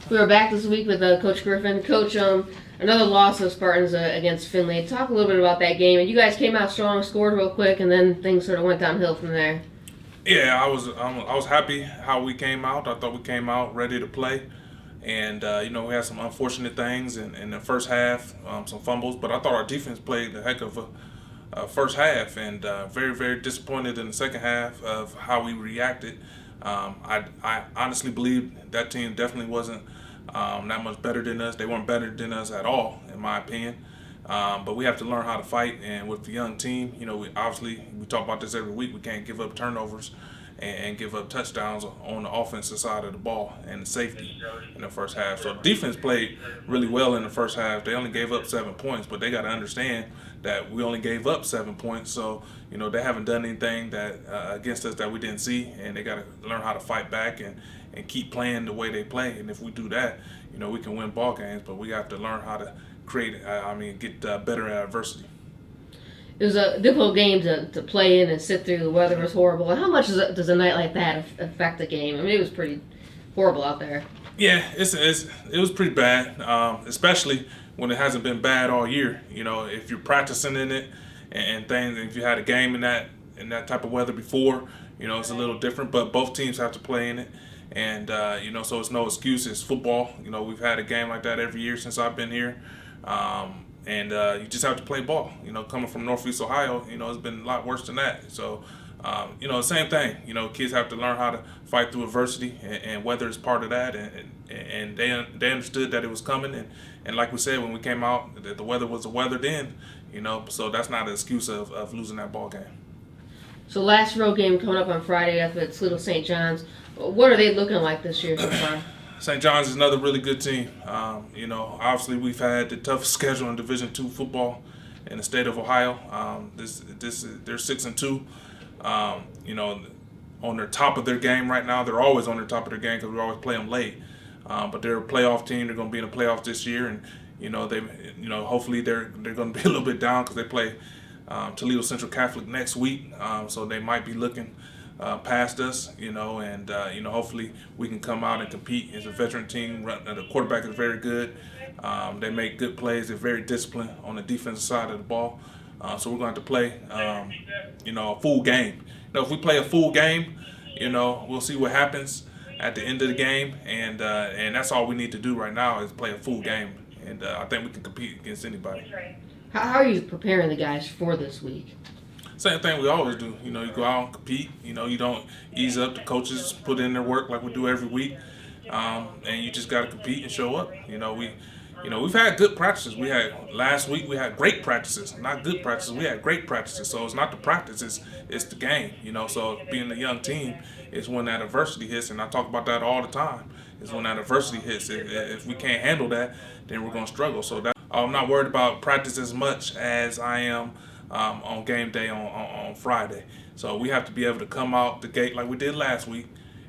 We were back this week with Coach Griffin. Coach, another loss of Spartans against Finley. Talk a little bit about that game. And you guys came out strong, scored real quick, and then things sort of went downhill from there. Yeah, I was happy how we came out. I thought we came out ready to play, and we had some unfortunate things in the first half, some fumbles. But I thought our defense played a heck of a first half, and very disappointed in the second half of how we reacted. I honestly believe that team definitely wasn't that much better than us. They weren't better than us at all, in my opinion. But we have to learn how to fight, and with the young team, we talk about this every week. We can't give up turnovers and give up touchdowns on the offensive side of the ball and the safety in the first half. So defense played really well in the first half. They only gave up 7 points, but they got to understand that we only gave up 7 points. So they haven't done anything that against us that we didn't see, and they got to learn how to fight back and keep playing the way they play. And if we do that, we can win ball games. But we have to learn how to get better at adversity. It was a difficult game to play in and sit through. The weather was horrible. And how much does a night like that affect the game? I mean, it was pretty horrible out there. Yeah, it was pretty bad, especially when it hasn't been bad all year. If you're practicing in it and things, if you had a game in that type of weather before, it's a little different. But both teams have to play in it, and so it's no excuse. It's football. We've had a game like that every year since I've been here. And you just have to play ball. Coming from Northeast Ohio, it's been a lot worse than that. So, same thing. Kids have to learn how to fight through adversity, and weather is part of that. And they understood that it was coming. And like we said, when we came out, the weather was the weather then. So that's not an excuse of losing that ball game. So last road game coming up on Friday after the Toledo St. John's. What are they looking like this year so far? St. John's is another really good team. Obviously we've had the toughest schedule in Division II football in the state of Ohio. They're 6-2. On their top of their game right now. They're always on their top of their game because we always play them late. But they're a playoff team. They're going to be in the playoffs this year, and hopefully they're going to be a little bit down because they play Toledo Central Catholic next week. So they might be looking past us, and hopefully we can come out and compete. As a veteran team, the quarterback is very good. They make good plays. They're very disciplined on the defensive side of the ball. So we're going to have to play, a full game. If we play a full game, we'll see what happens at the end of the game, and that's all we need to do right now is play a full game, and I think we can compete against anybody. How are you preparing the guys for this week? Same thing we always do. You go out and compete. You don't ease up. The coaches put in their work like we do every week, and you just got to compete and show up. We've had good practices. Last week we had great practices, not good practices. We had great practices. So it's not the practice, it's the game. So being a young team is when that adversity hits, and I talk about that all the time. Is when that adversity hits. If we can't handle that, then we're going to struggle. So I'm not worried about practice as much as I am on game day on Friday. So we have to be able to come out the gate like we did last week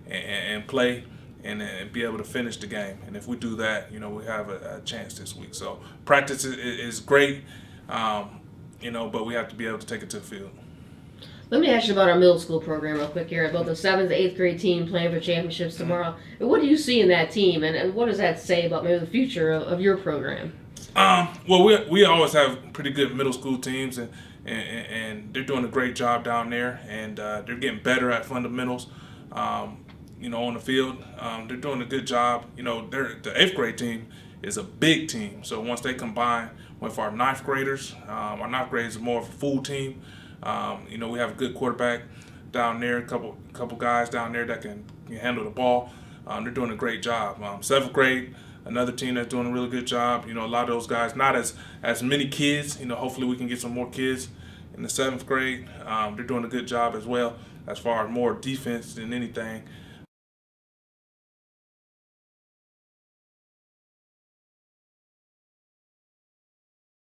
and play and be able to finish the game. And if we do that, we have a chance this week. So practice is great, but we have to be able to take it to the field. Let me ask you about our middle school program real quick here. Both the 7th and 8th grade team playing for championships tomorrow. And what do you see in that team, and what does that say about maybe the future of your program? Well, we always have pretty good middle school teams, and they're doing a great job down there, and they're getting better at fundamentals. On the field, they're doing a good job. The 8th grade team is a big team. So once they combine with our 9th graders, our 9th graders are more of a full team. We have a good quarterback down there, a couple guys down there that can handle the ball. They're doing a great job. 7th grade, another team that's doing a really good job. A lot of those guys, not as many kids. Hopefully we can get some more kids in the 7th grade. They're doing a good job as well as far as more defense than anything.